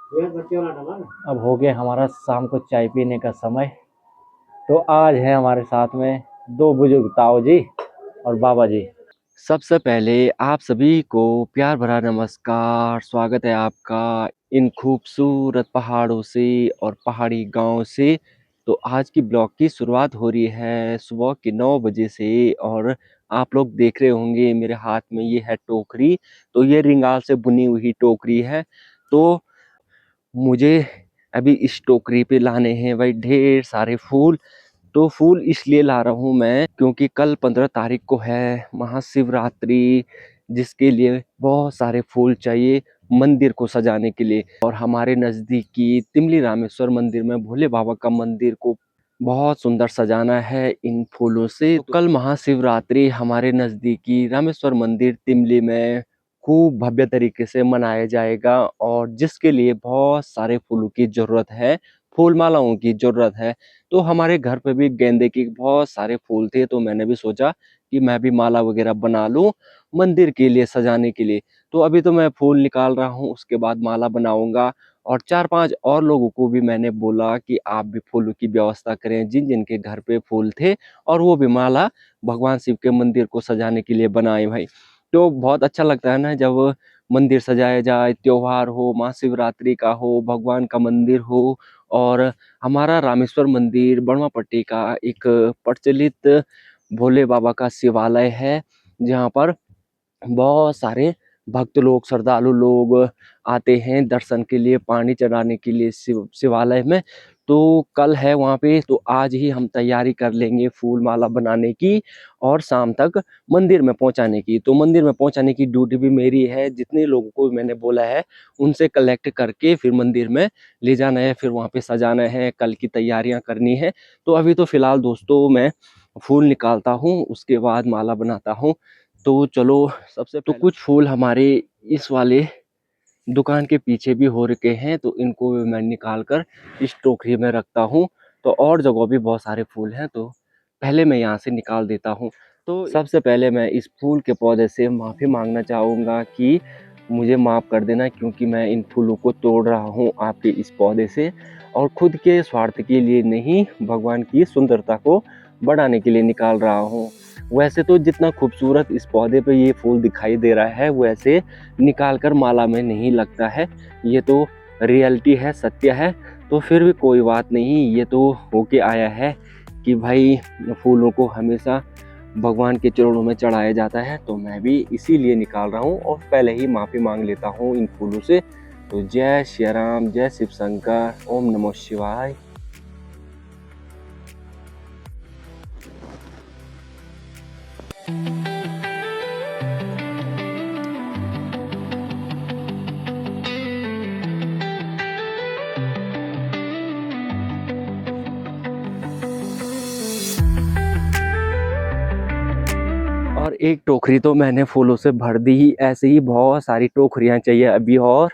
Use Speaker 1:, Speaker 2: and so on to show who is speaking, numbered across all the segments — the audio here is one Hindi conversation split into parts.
Speaker 1: अब हो गया हमारा शाम को चाय पीने का समय। तो आज है हमारे साथ में दो बुजुर्ग, ताऊ जी और बाबा जी। सबसे पहले आप सभी को प्यार भरा नमस्कार। स्वागत है आपका इन खूबसूरत पहाड़ों से और पहाड़ी गांव से। तो आज की ब्लॉग की शुरुआत हो रही है सुबह के 9 बजे से। और आप लोग देख रहे होंगे मेरे हाथ में ये है टोकरी। तो ये रिंगाल से बुनी हुई टोकरी है। तो मुझे अभी इस टोकरी पे लाने हैं भाई ढेर सारे फूल। तो फूल इसलिए ला रहा हूँ मैं क्योंकि कल 15 तारीख को है महाशिवरात्रि, जिसके लिए बहुत सारे फूल चाहिए मंदिर को सजाने के लिए। और हमारे नज़दीकी तिमली रामेश्वर मंदिर में भोले बाबा का मंदिर को बहुत सुंदर सजाना है इन फूलों से। तो कल महाशिवरात्रि हमारे नज़दीकी रामेश्वर मंदिर तिमली में खूब भव्य तरीके से मनाया जाएगा, और जिसके लिए बहुत सारे फूलों की ज़रूरत है, फूल मालाओं की ज़रूरत है। तो हमारे घर पे भी गेंदे के बहुत सारे फूल थे, तो मैंने भी सोचा कि मैं भी माला वगैरह बना लूं मंदिर के लिए सजाने के लिए। तो अभी तो मैं फूल निकाल रहा हूं, उसके बाद माला बनाऊंगा। और 4-5 और लोगों को भी मैंने बोला कि आप भी फूलों की व्यवस्था करें जिन जिन के घर पे फूल थे, और वो भी माला भगवान शिव के मंदिर को सजाने के लिए बनाए भाई। तो बहुत अच्छा लगता है ना जब मंदिर सजाया जाए, त्योहार हो, महाशिवरात्रि का हो, भगवान का मंदिर हो। और हमारा रामेश्वर मंदिर बड़वापट्टी का एक प्रचलित भोले बाबा का शिवालय है, जहाँ पर बहुत सारे भक्त लोग, श्रद्धालु लोग आते हैं दर्शन के लिए, पानी चढ़ाने के लिए शिवालय में। तो कल है वहाँ पे, तो आज ही हम तैयारी कर लेंगे फूल माला बनाने की और शाम तक मंदिर में पहुँचाने की। तो मंदिर में पहुँचाने की ड्यूटी भी मेरी है। जितने लोगों को मैंने बोला है उनसे कलेक्ट करके फिर मंदिर में ले जाना है, फिर वहाँ पे सजाना है, कल की तैयारियाँ करनी है। तो अभी तो फिलहाल दोस्तों मैं फूल निकालता हूँ, उसके बाद माला बनाता हूँ। तो चलो, सबसे तो कुछ फूल हमारे इस वाले दुकान के पीछे भी हो रखे हैं, तो इनको भी मैं निकाल कर इस टोकरी में रखता हूँ। तो और जगह भी बहुत सारे फूल हैं, तो पहले मैं यहाँ से निकाल देता हूँ। तो सबसे पहले मैं इस फूल के पौधे से माफ़ी मांगना चाहूँगा कि मुझे माफ़ कर देना, क्योंकि मैं इन फूलों को तोड़ रहा हूँ आपके इस पौधे से, और खुद के स्वार्थ के लिए नहीं, भगवान की सुंदरता को बढ़ाने के लिए निकाल रहा हूँ। वैसे तो जितना खूबसूरत इस पौधे पे ये फूल दिखाई दे रहा है, वैसे निकाल कर माला में नहीं लगता है। ये तो रियलिटी है, सत्य है। तो फिर भी कोई बात नहीं, ये तो होके आया है कि भाई फूलों को हमेशा भगवान के चरणों में चढ़ाया जाता है। तो मैं भी इसीलिए निकाल रहा हूँ और पहले ही माफ़ी मांग लेता हूँ इन फूलों से। तो जय श्री राम, जय शिव शंकर, ओम नमः शिवाय। और एक टोकरी तो मैंने फूलों से भर दी ही, ऐसे ही बहुत सारी टोकरियां चाहिए अभी, और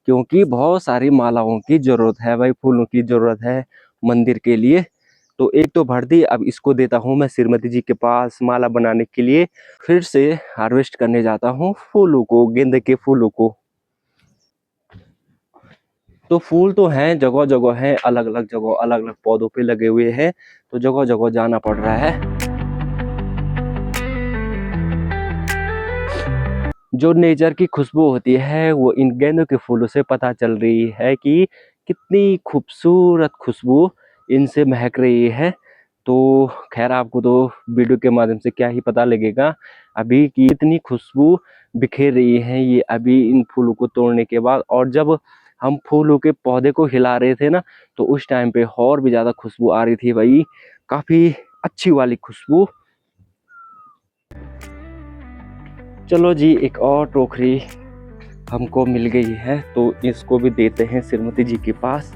Speaker 1: क्योंकि बहुत सारी मालाओं की जरूरत है भाई, फूलों की जरूरत है मंदिर के लिए। तो एक तो भर दी, अब इसको देता हूँ मैं श्रीमती जी के पास माला बनाने के लिए। फिर से हार्वेस्ट करने जाता हूँ फूलों को, गेंदे के फूलों को। तो फूल तो हैं, जगह जगह हैं, अलग अलग जगह अलग अलग पौधों पे लगे हुए हैं, तो जगह जगह जाना पड़ रहा है। जो नेचर की खुशबू होती है वो इन गेंदों के फूलों से पता चल रही है कि कितनी खूबसूरत खुशबू इनसे महक रही है। तो खैर आपको तो वीडियो के माध्यम से क्या ही पता लगेगा अभी कि इतनी खुशबू बिखेर रही है ये अभी इन फूलों को तोड़ने के बाद। और जब हम फूलों के पौधे को हिला रहे थे ना, तो उस टाइम पे और भी ज़्यादा खुशबू आ रही थी भाई, काफ़ी अच्छी वाली खुशबू। चलो जी, एक और टोकरी हमको मिल गई है, तो इसको भी देते हैं श्रीमती जी के पास।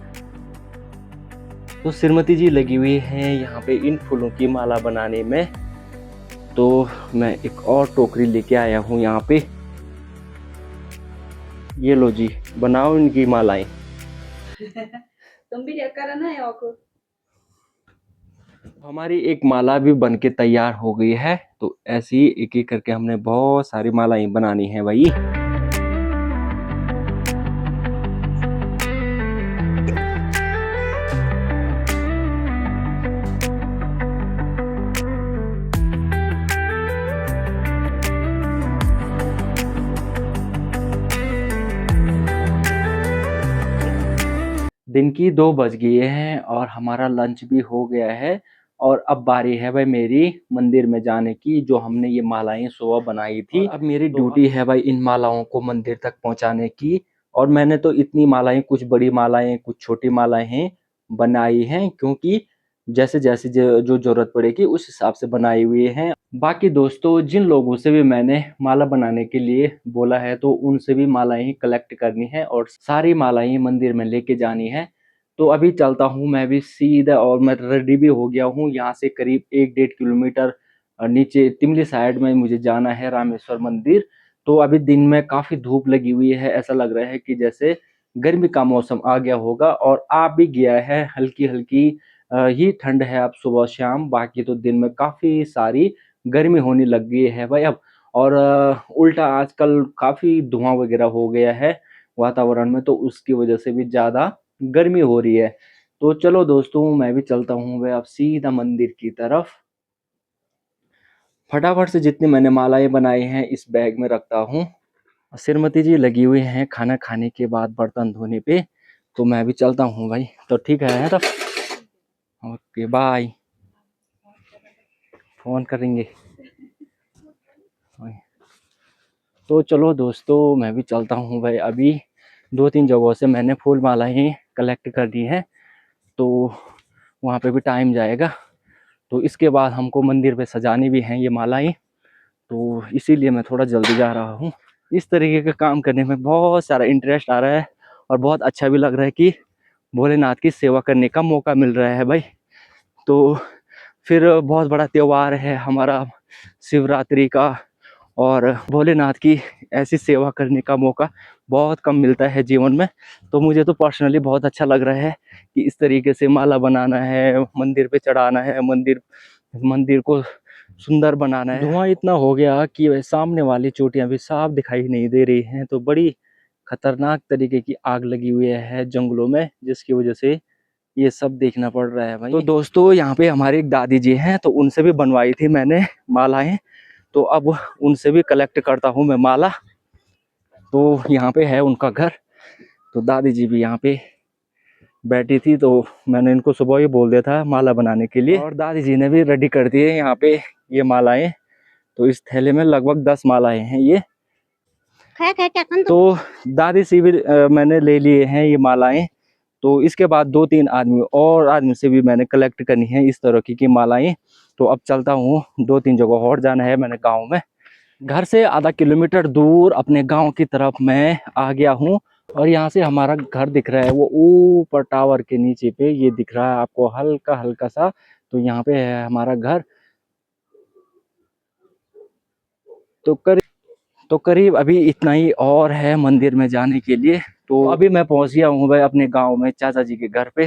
Speaker 1: तो श्रीमती जी लगी हुई हैं यहाँ पे इन फूलों की माला बनाने में। तो मैं एक और टोकरी लेके आया हूँ यहाँ पे। ये लो जी, बनाओ इनकी मालाएं।
Speaker 2: तुम भी लेकर ना याको।
Speaker 1: हमारी एक माला भी बन के तैयार हो गई है। तो ऐसे ही एक एक करके हमने बहुत सारी मालाएं बनानी है भाई। दिन की 2 बज गई हैं और हमारा लंच भी हो गया है और अब बारी है भाई मेरी मंदिर में जाने की, जो हमने ये मालाएं सुबह बनाई थी। अब मेरी ड्यूटी है भाई इन मालाओं को मंदिर तक पहुंचाने की। और मैंने तो इतनी मालाएं, कुछ बड़ी मालाएं कुछ छोटी मालाएं बनाई हैं, क्योंकि जैसे जैसे जो जरूरत पड़ेगी उस हिसाब से बनाई हुई हैं। बाकी दोस्तों, जिन लोगों से भी मैंने माला बनाने के लिए बोला है तो उनसे भी मालाएं कलेक्ट करनी है और सारी मालाएं मंदिर में लेके जानी है। तो अभी चलता हूँ मैं भी सीधा, और मैं रेडी भी हो गया हूँ। यहाँ से करीब 1-1.5 किलोमीटर नीचे तिमली साइड में मुझे जाना है रामेश्वर मंदिर। तो अभी दिन में काफी धूप लगी हुई है, ऐसा लग रहा है कि जैसे गर्मी का मौसम आ गया होगा, और आ भी गया है। हल्की हल्की ही ठंड है अब सुबह शाम, बाकी तो दिन में काफी सारी गर्मी होने लग गई है भाई अब। और उल्टा आजकल काफी धुआं वगैरह हो गया है वातावरण में, तो उसकी वजह से भी ज्यादा गर्मी हो रही है। तो चलो दोस्तों, मैं भी चलता हूँ भाई अब सीधा मंदिर की तरफ। फटाफट से जितनी मैंने मालाएं बनाई हैं इस बैग में रखता हूँ। श्रीमती जी लगी हुई हैं खाना खाने के बाद बर्तन धोने पे, तो मैं भी चलता हूँ भाई। तो ठीक है तब, ओके बाय, फोन करेंगे। तो चलो दोस्तों, मैं भी चलता हूँ भाई। अभी 2-3 जगहों से मैंने फूल मालाएं कलेक्ट कर दी हैं, तो वहाँ पे भी टाइम जाएगा। तो इसके बाद हमको मंदिर पे सजानी भी हैं ये मालाएं, तो इसीलिए मैं थोड़ा जल्दी जा रहा हूँ। इस तरीके का काम करने में बहुत सारा इंटरेस्ट आ रहा है और बहुत अच्छा भी लग रहा है कि भोलेनाथ की सेवा करने का मौका मिल रहा है भाई। तो फिर बहुत बड़ा त्यौहार है हमारा शिवरात्रि का, और भोलेनाथ की ऐसी सेवा करने का मौका बहुत कम मिलता है जीवन में। तो मुझे तो पर्सनली बहुत अच्छा लग रहा है कि इस तरीके से माला बनाना है, मंदिर पे चढ़ाना है, मंदिर मंदिर को सुंदर बनाना है। धुआं इतना हो गया कि वह सामने वाली चोटियां भी साफ दिखाई नहीं दे रही हैं। तो बड़ी खतरनाक तरीके की आग लगी हुई है जंगलों में, जिसकी वजह से ये सब देखना पड़ रहा है भाई। तो दोस्तों, यहाँ पे हमारी एक दादी जी हैं, तो उनसे भी बनवाई थी मैंने मालाएं, तो अब उनसे भी कलेक्ट करता हूँ मैं माला। तो यहाँ पे है उनका घर, तो दादी जी भी यहाँ पे बैठी थी, तो मैंने इनको सुबह ही बोल दिया था माला बनाने के लिए, और दादी जी ने भी रेडी कर दी है यहाँ पे ये मालाएं। तो इस थैले में लगभग 10 मालाएं हैं ये। तो दादी से भी मैंने ले लिए हैं ये मालाएं। तो इसके बाद 2-3 आदमी से भी मैंने कलेक्ट करनी है इस तरह की मालाएं। तो अब चलता हूँ, 2-3 जगह और जाना है मैंने गाँव में। घर से आधा किलोमीटर दूर अपने गांव की तरफ मैं आ गया हूं, और यहाँ से हमारा घर दिख रहा है वो ऊपर टावर के नीचे पे, ये दिख रहा है आपको हल्का हल्का सा। तो यहाँ पे है हमारा घर। तो करीब अभी इतना ही और है मंदिर में जाने के लिए। तो अभी मैं पहुंच गया हूँ भाई अपने गांव में चाचा जी के घर पे।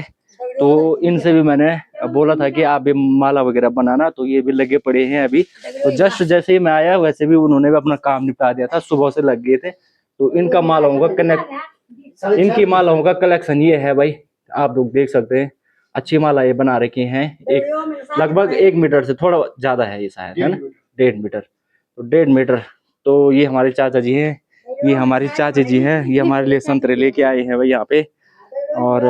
Speaker 1: तो इनसे भी मैंने बोला था कि आप भी माला वगैरह बनाना, तो ये भी लगे पड़े हैं अभी। तो जस्ट जैसे ही मैं आया वैसे भी उन्होंने भी अपना काम निपटा दिया था, सुबह से लग गए थे। तो इनका इनकी मालाओं का कलेक्शन ये है भाई, आप लोग देख सकते हैं। अच्छी माला ये बना रखी हैं, एक लगभग 1 मीटर से थोड़ा ज्यादा है ये, शायद है ना 1.5 मीटर। तो 1.5 मीटर। तो ये हमारे चाचा जी हैं, ये हमारी चाची जी हैं, ये हमारे लिए संतरे लेके आए हैं भाई यहाँ पे। और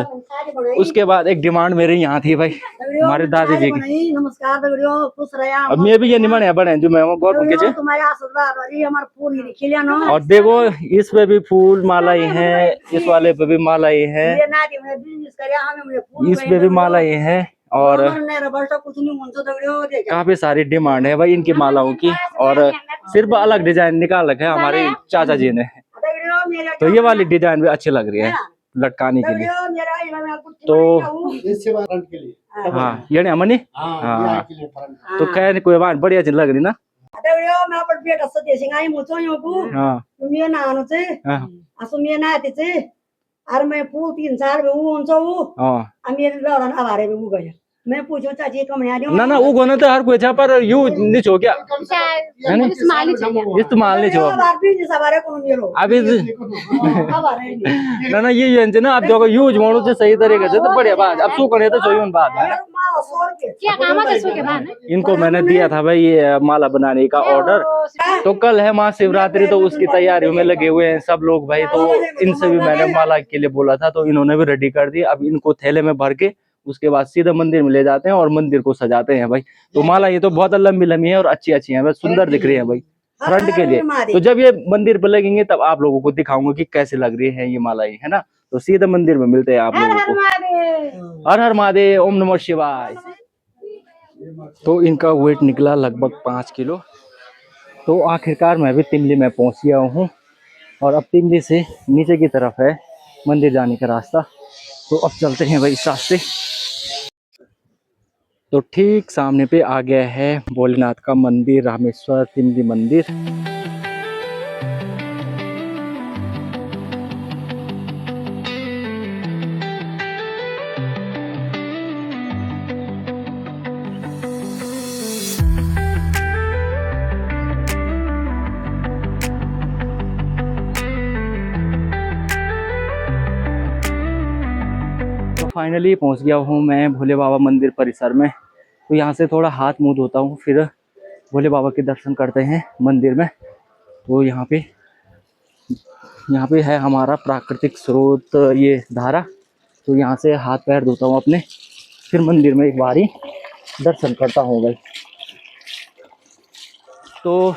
Speaker 1: उसके बाद एक डिमांड मेरी यहाँ थी भाई हमारे दादी जी की।
Speaker 2: नमस्कार दगड़ियों, खुश रहिए।
Speaker 1: अब मैं भी ये निमन है बने जो मैं बहुत के
Speaker 2: तुम्हारे आशीर्वाद और ये हमारे फूल ही खिलिया ना।
Speaker 1: और देखो इस पे भी फूल मालाएं हैं, इस वाले पे भी मालाएं हैं, इस पे भी मालाएं हैं, और काफी सारी डिमांड है भाई इनकी मालाओं की। और सिर्फ अलग डिजाइन निकाल रखे है हमारे चाचा जी ने। तो ये वाली डिजाइन भी अच्छी लग रही है लटकाने के लिए। तो हाँ ये अमनी हाँ, तो खैर कोई बात बढ़िया चीज लग रही ना।
Speaker 3: मैं पूछो चाची कम आ रही
Speaker 1: ना ना वो गोना तो हर कोई छा पर यू नहीं छो क्या है नहीं
Speaker 4: इस्तेमाल ही चाहिए
Speaker 1: इस्तेमाल नहीं छो
Speaker 3: सवारे कौन मेरो
Speaker 1: अभी ना ना ये है ना अब देखो यूज मानो तो सही तरीके से तो बढ़िया बात अब शू करे तो सोई बात है
Speaker 4: क्या काम है सो के बाद
Speaker 1: इनको मैंने दिया था भाई ये माला बनाने का ऑर्डर तो कल है महाशिवरात्रि तो उसकी तैयारियों में लगे हुए हैं सब लोग भाई तो इनसे भी मैंने माला के लिए बोला था तो इन्होंने भी रेडी कर दिया अब इनको थैले में भर के उसके बाद सीधा मंदिर में ले जाते हैं और मंदिर को सजाते हैं भाई तो माला ये तो बहुत लंबी लंबी है और अच्छी अच्छी है बस सुंदर दिख रही है भाई फ्रंट के लिए तो जब ये मंदिर पर लगेंगे तब आप लोगों को दिखाऊंगा कि कैसे लग रही है ये मालाएं है ना तो सीधे मंदिर में मिलते हैं आप लोगों को हर हर महादेव ओम नमः शिवाय तो इनका वेट निकला लगभग 5 किलो तो आखिरकार मैं भी तिमली में पहुंच गया हूँ और अब तिमली से नीचे की तरफ है मंदिर जाने का रास्ता तो अब चलते हैं भाई इस रास्ते तो ठीक सामने पे आ गया है भोलेनाथ का मंदिर रामेश्वर तिमली मंदिर फाइनली पहुंच गया हूँ मैं भोले बाबा मंदिर परिसर में तो यहाँ से थोड़ा हाथ मुंह धोता हूँ फिर भोले बाबा के दर्शन करते हैं मंदिर में तो यहाँ पे है हमारा प्राकृतिक स्रोत ये धारा तो यहाँ से हाथ पैर धोता हूँ अपने फिर मंदिर में एक बारी दर्शन करता हूँ भाई तो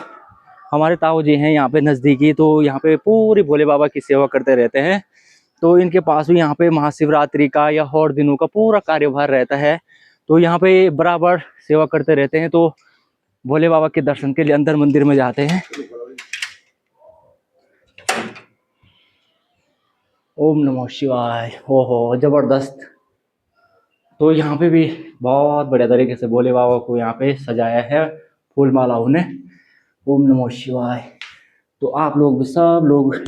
Speaker 1: हमारे ताऊ जी हैं यहाँ पे नज़दीकी तो यहाँ पे पूरी भोले बाबा की सेवा करते रहते हैं तो इनके पास भी यहाँ पे महाशिवरात्रि का या और दिनों का पूरा कार्यभार रहता है तो यहाँ पे बराबर सेवा करते रहते हैं तो भोले बाबा के दर्शन के लिए अंदर मंदिर में जाते हैं ओम नमः शिवाय हो जबरदस्त तो यहाँ पे भी बहुत बढ़िया तरीके से भोले बाबा को यहाँ पे सजाया है फूल मालाओं ने ओम नमः शिवाय तो आप लोग भी सब लोग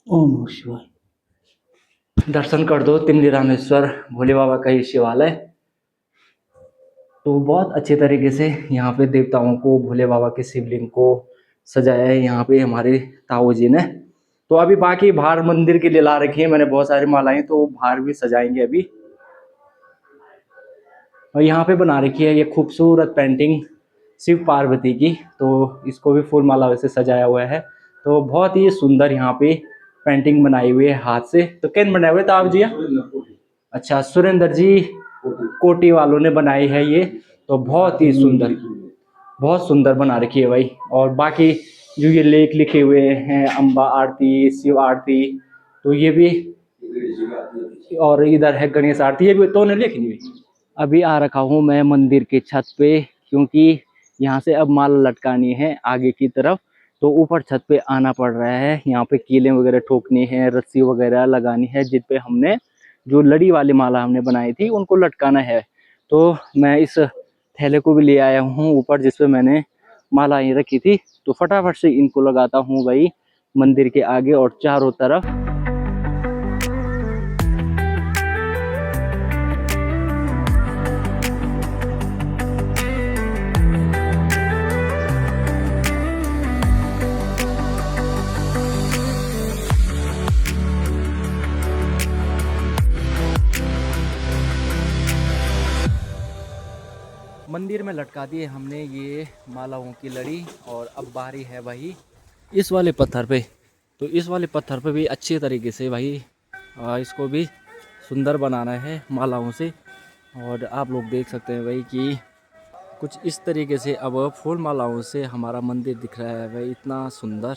Speaker 1: ओम नमः शिवाय दर्शन कर दो तिमली रामेश्वर भोले बाबा का ही शिवालय तो बहुत अच्छे तरीके से यहाँ पे देवताओं को भोले बाबा के शिवलिंग को सजाया है यहाँ पे हमारे ताऊ जी ने तो अभी बाकी बाहर मंदिर के लिए ला रखी है मैंने बहुत सारी मालाएं तो बाहर भी सजाएंगे अभी और यहाँ पे बना रखी है ये खूबसूरत पेंटिंग शिव पार्वती की तो इसको भी फूल माला से सजाया हुआ है तो बहुत ही सुंदर यहाँ पे पेंटिंग बनाई हुई है हाथ से तो कैन बनाए हुए ताऊ जी अच्छा सुरेंद्र जी कोटी वालों ने बनाई है ये तो बहुत सुंदर बना रखी है भाई और बाकी जो ये लेख लिखे हुए हैं अम्बा आरती शिव आरती तो ये भी और इधर है गणेश आरती ये भी तो ने लिखी हुई अभी आ रखा हूँ मैं मंदिर के छत पे क्योंकि यहाँ से अब माला लटकानी है आगे की तरफ तो ऊपर छत पे आना पड़ रहा है यहाँ पे कीलें वगैरह ठोकनी है रस्सी वगैरह लगानी है जिस पे हमने जो लड़ी वाली माला हमने बनाई थी उनको लटकाना है तो मैं इस थैले को भी ले आया हूँ ऊपर जिस पे मैंने माला ही रखी थी तो फटाफट से इनको लगाता हूँ भाई मंदिर के आगे और चारों तरफ मंदिर में लटका दिए हमने ये मालाओं की लड़ी और अब बारी है भाई इस वाले पत्थर पे तो इस वाले पत्थर पे भी अच्छे तरीके से भाई इसको भी सुंदर बनाना है मालाओं से और आप लोग देख सकते हैं भाई कि कुछ इस तरीके से अब फूल मालाओं से हमारा मंदिर दिख रहा है भाई इतना सुंदर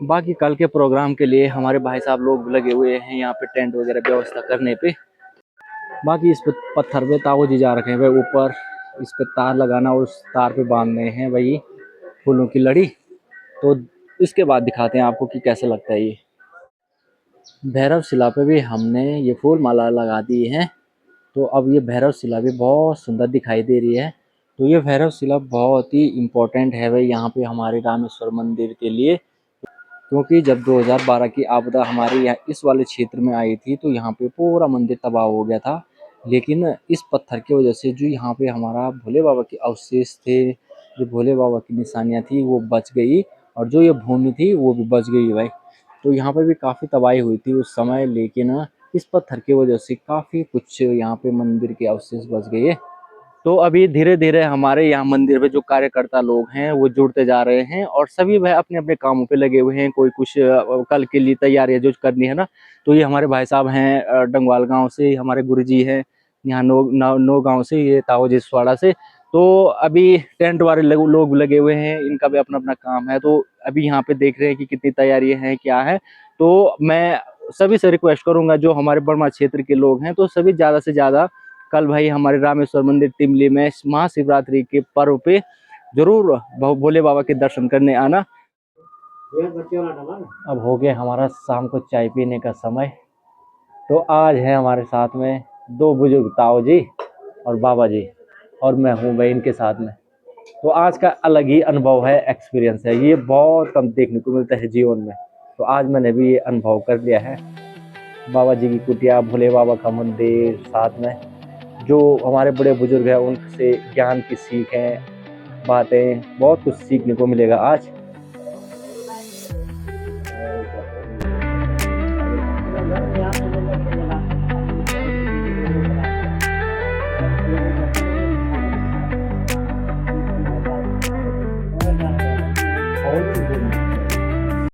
Speaker 1: बाकी कल के प्रोग्राम के लिए हमारे भाई साहब लोग लगे हुए हैं यहाँ पे टेंट वगैरह व्यवस्था करने पे बाकी इस पे पत्थर पे ताऊ जी जा रखे हैं भाई ऊपर इस पे तार लगाना और उस तार पे बांधने हैं भाई फूलों की लड़ी तो इसके बाद दिखाते हैं आपको कि कैसे लगता है ये भैरव शिला पे भी हमने ये फूल माला लगा दी है। तो अब ये भैरव शिला भी बहुत सुंदर दिखाई दे रही है। तो ये भैरव शिला बहुत ही इम्पोर्टेंट है भाई यहाँ पे हमारे रामेश्वर मंदिर के लिए, क्योंकि जब 2012 की आपदा हमारे यहाँ इस वाले क्षेत्र में आई थी तो यहाँ पे पूरा मंदिर तबाह हो गया था। लेकिन इस पत्थर की वजह से जो यहाँ पे हमारा भोले बाबा के अवशेष थे, जो भोले बाबा की निशानियाँ थी वो बच गई, और जो ये भूमि थी वो भी बच गई भाई। तो यहाँ पे भी काफ़ी तबाही हुई थी उस समय, लेकिन इस पत्थर की वजह से काफ़ी कुछ यहाँ पे मंदिर के अवशेष बच गए। तो अभी धीरे धीरे हमारे यहाँ मंदिर में जो कार्यकर्ता लोग हैं वो जुड़ते जा रहे हैं, और सभी भाई अपने अपने कामों पे लगे हुए हैं। कोई कुछ कल के लिए तैयारियां जो करनी है ना, तो ये हमारे भाई साहब हैं डंगवाल गांव से, हमारे गुरुजी हैं यहाँ नौ गांव से, ये ताऊ जिसवाड़ा से। तो अभी टेंट वाले लोग लगे हुए हैं, इनका भी अपना अपना काम है। तो अभी यहाँ पे देख रहे हैं कि कितनी तैयारियां हैं क्या है। तो मैं सभी से रिक्वेस्ट करूंगा जो हमारे बर्मा क्षेत्र के लोग हैं, तो सभी ज्यादा से ज्यादा कल भाई हमारे रामेश्वर मंदिर टिमली में महाशिवरात्रि के पर्व पे जरूर भोले बाबा के दर्शन करने आना। अब हो गया हमारा शाम को चाय पीने का समय। तो आज है हमारे साथ में दो बुजुर्ग ताऊ जी और बाबा जी, और मैं हूँ भाई इनके साथ में। तो आज का अलग ही अनुभव है, एक्सपीरियंस है, ये बहुत कम देखने को मिलता है जीवन में। तो आज मैंने भी ये अनुभव कर लिया है। बाबा जी की कुटिया, भोले बाबा का मंदिर, साथ में जो हमारे बड़े बुजुर्ग हैं उनसे ज्ञान की सीख है, बातें बहुत कुछ सीखने को मिलेगा आज।